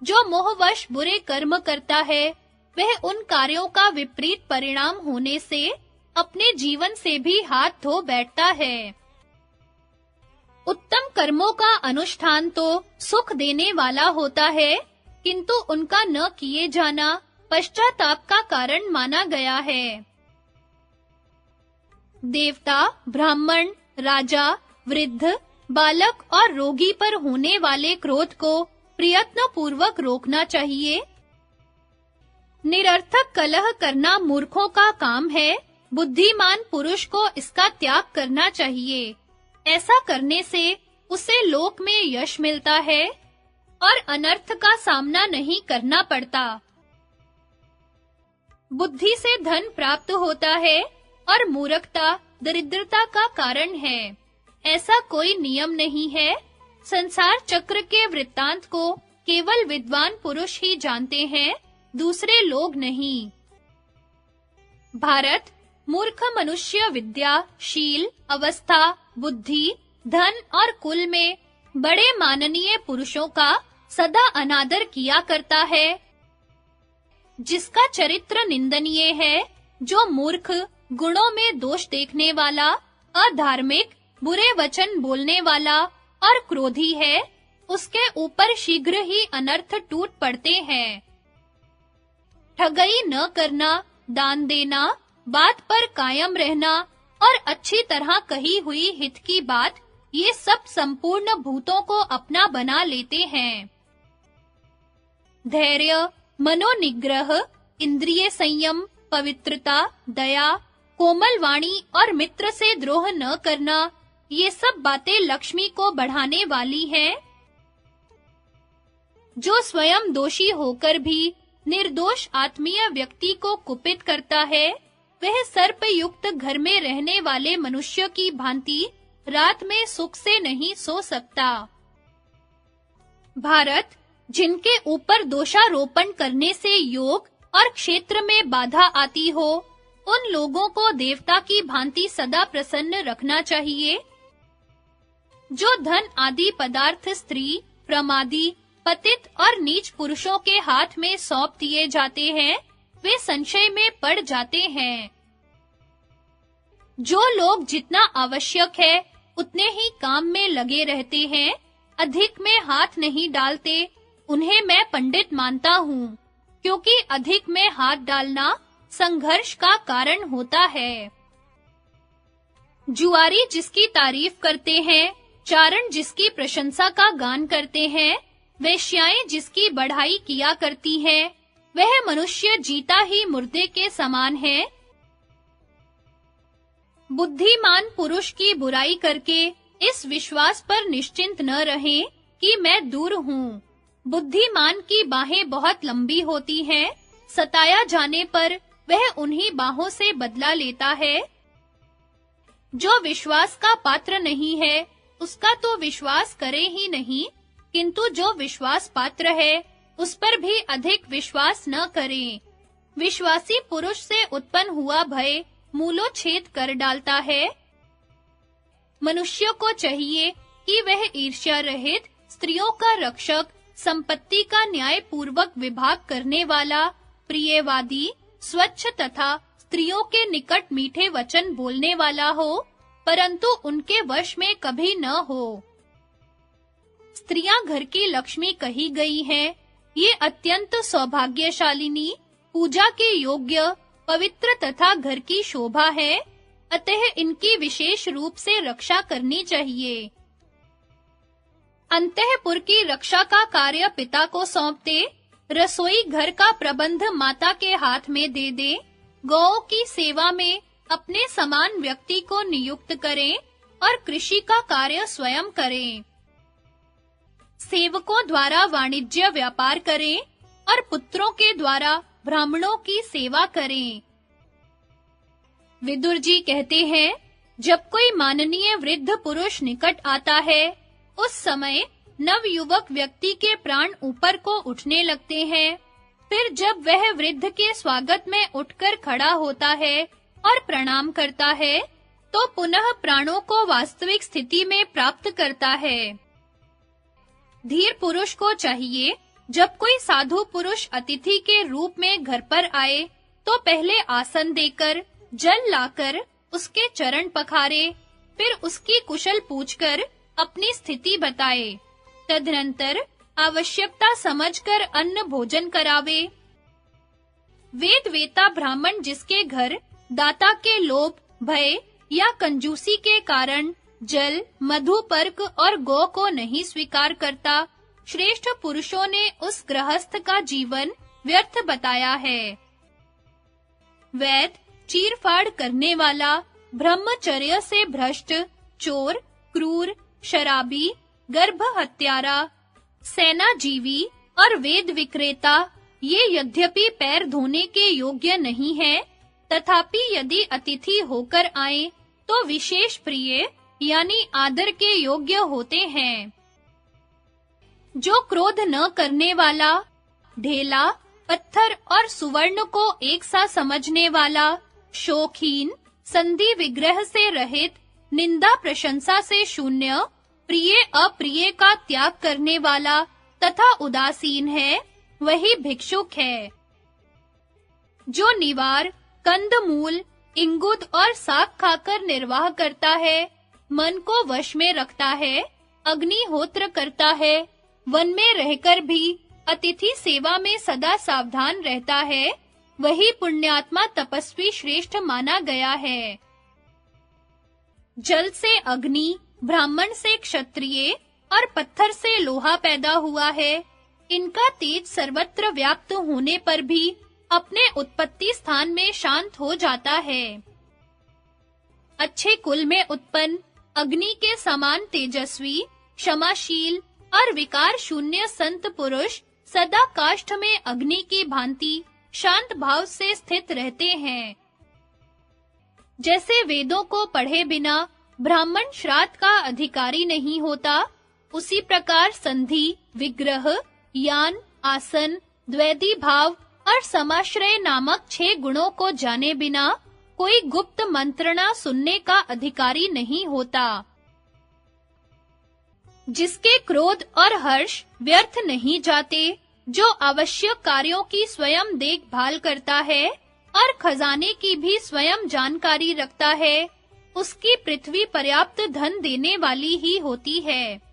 जो मोहवश बुरे कर्म करता है, वह उन कार्यों का विपरीत परिणाम होने से अपने जीवन से भी हाथ धो बैठता है। उत्तम कर्मों का अनुष्ठान तो सुख देने वाला होता है, किंतु उनका न किए जाना पश्चाताप का कारण माना गया है। देवता, ब्राह्मण, राजा, वृद्ध, बालक और रोगी पर होने वाले क्रोध को प्रयत्न पूर्वक रोकना चाहिए। निरर्थक कलह करना मूर्खों का काम है, बुद्धिमान पुरुष को इसका त्याग करना चाहिए। ऐसा करने से उसे लोक में यश मिलता है और अनर्थ का सामना नहीं करना पड़ता। बुद्धि से धन प्राप्त होता है और मूर्खता दरिद्रता का कारण है। ऐसा कोई नियम नहीं है। संसार चक्र के वृत्तांत को केवल विद्वान पुरुष ही जानते हैं, दूसरे लोग नहीं। भारत मूर्ख मनुष्य विद्या, शील, अवस्था, बुद्धि, धन और कुल में बड़े माननीय पुरुषों का सदा अनादर किया करता है। जिसका चरित्र निंदनीय है, जो मूर्ख, गुणों में दोष देखने वाला, अधार्मिक, बुरे वचन बोलने वाला और क्रोधी है, उसके ऊपर शीघ्र ही अनर्थ टूट पड़ते हैं। ठगई न करना, दान देना, बात पर कायम रहना और अच्छी तरह कही हुई हित की बात, ये सब संपूर्ण भूतों को अपना बना लेते हैं। धैर्य, मनोनिग्रह, इंद्रिय संयम, पवित्रता, दया, कोमल वाणी और मित्र से द्रोह न करना, ये सब बातें लक्ष्मी को बढ़ाने वाली हैं। जो स्वयं दोषी होकर भी निर्दोष आत्मीय व्यक्ति को कुपित करता है, वह सर्पयुक्त घर में रहने वाले मनुष्य की भांति रात में सुख से नहीं सो सकता। भारत, जिनके ऊपर दोषारोपण करने से योग और क्षेत्र में बाधा आती हो, उन लोगों को देवता की भांति सदा प्रसन्न रखना चाहिए। जो धन आदि पदार्थ स्त्री, प्रमादी, पतित और नीच पुरुषों के हाथ में सौंप दिए जाते हैं, वे संशय में पड़ जाते हैं। जो लोग जितना आवश्यक है उतने ही काम में लगे रहते हैं, अधिक में हाथ नहीं डालते, उन्हें मैं पंडित मानता हूँ, क्योंकि अधिक में हाथ डालना संघर्ष का कारण होता है। जुआरी जिसकी तारीफ करते हैं, चारण जिसकी प्रशंसा का गान करते हैं, वेश्याएं जिसकी बढ़ाई किया करती हैं, वह मनुष्य जीता ही मुर्दे के समान है। बुद्धिमान पुरुष की बुराई करके इस विश्वास पर निश्चिंत न रहें कि मैं दूर हूँ। बुद्धिमान की बाहें बहुत लंबी होती हैं, सताया जाने पर वह उन्हीं बाहों से बदला लेता है। जो विश्वास का पात्र नहीं है, उसका तो विश्वास करे ही नहीं, किंतु जो विश्वास पात्र है, उस पर भी अधिक विश्वास न करें। विश्वासी पुरुष से उत्पन्न हुआ भय मूलोच्छेद कर डालता है। मनुष्य को चाहिए कि वह ईर्ष्या रहित, स्त्रियों का रक्षक, संपत्ति का न्याय पूर्वक विभाग करने वाला, प्रियवादी, स्वच्छ तथा स्त्रियों के निकट मीठे वचन बोलने वाला हो, परंतु उनके वश में कभी न हो। स्त्रियां घर की लक्ष्मी कही गई हैं, ये अत्यंत सौभाग्यशालिनी, पूजा के योग्य, पवित्र तथा घर की शोभा है, अतः इनकी विशेष रूप से रक्षा करनी चाहिए। अंतःपुर की रक्षा का कार्य पिता को सौंप दे, रसोई घर का प्रबंध माता के हाथ में दे दे, गौओं की सेवा में अपने समान व्यक्ति को नियुक्त करें और कृषि का कार्य स्वयं करें। सेवकों द्वारा वाणिज्य व्यापार करें और पुत्रों के द्वारा ब्राह्मणों की सेवा करें। विदुर जी कहते हैं, जब कोई माननीय वृद्ध पुरुष निकट आता है, उस समय नवयुवक व्यक्ति के प्राण ऊपर को उठने लगते हैं। फिर जब वह वृद्ध के स्वागत में उठकर खड़ा होता है और प्रणाम करता है, तो पुनः प्राणों को वास्तविक स्थिति में प्राप्त करता है। धीर पुरुष को चाहिए जब कोई साधु पुरुष अतिथि के रूप में घर पर आए, तो पहले आसन देकर, जल लाकर उसके चरण पखारे, फिर उसकी कुशल पूछकर अपनी स्थिति बताए। तदनंतर आवश्यकता समझकर अन्न भोजन करावे। वेद वेता ब्राह्मण जिसके घर दाता के लोभ, भय या कंजूसी के कारण जल, मधु, पर्क और गौ को नहीं स्वीकार करता, श्रेष्ठ पुरुषों ने उस गृहस्थ का जीवन व्यर्थ बताया है। वैद, चीरफाड़ करने वाला, ब्रह्मचर्य से भ्रष्ट, चोर, क्रूर, शराबी, गर्भ हत्यारा, सेनाजीवी और वेद विक्रेता ये यद्यपि पैर धोने के योग्य नहीं है, तथापि यदि अतिथि होकर आए तो विशेष प्रिय यानी आदर के योग्य होते हैं। जो क्रोध न करने वाला, ढेला, पत्थर और सुवर्ण को एक सा समझने वाला, शौकीन, संधि विग्रह से रहित, निंदा प्रशंसा से शून्य, प्रिय अप्रिय का त्याग करने वाला तथा उदासीन है, वही भिक्षुक है। जो निवार, कंदमूल, इंगुद और साग खाकर निर्वाह करता है, मन को वश में रखता है, अग्निहोत्र करता है, वन में रहकर भी अतिथि सेवा में सदा सावधान रहता है, वही पुण्यात्मा तपस्वी श्रेष्ठ माना गया है। जल से अग्नि, ब्राह्मण से क्षत्रिय और पत्थर से लोहा पैदा हुआ है। इनका तेज सर्वत्र व्याप्त होने पर भी अपने उत्पत्ति स्थान में शांत हो जाता है। अच्छे कुल में उत्पन्न, अग्नि के समान तेजस्वी, क्षमाशील और विकार शून्य संत पुरुष सदा काष्ठ में अग्नि की भांति शांत भाव से स्थित रहते हैं। जैसे वेदों को पढ़े बिना ब्राह्मण श्राद्ध का अधिकारी नहीं होता, उसी प्रकार संधि, विग्रह, यान, आसन, द्वैधी भाव और समाश्रय नामक 6 गुणों को जाने बिना कोई गुप्त मंत्रणा सुनने का अधिकारी नहीं होता। जिसके क्रोध और हर्ष व्यर्थ नहीं जाते, जो आवश्यक कार्यों की स्वयं देखभाल करता है और खजाने की भी स्वयं जानकारी रखता है, उसकी पृथ्वी पर्याप्त धन देने वाली ही होती है।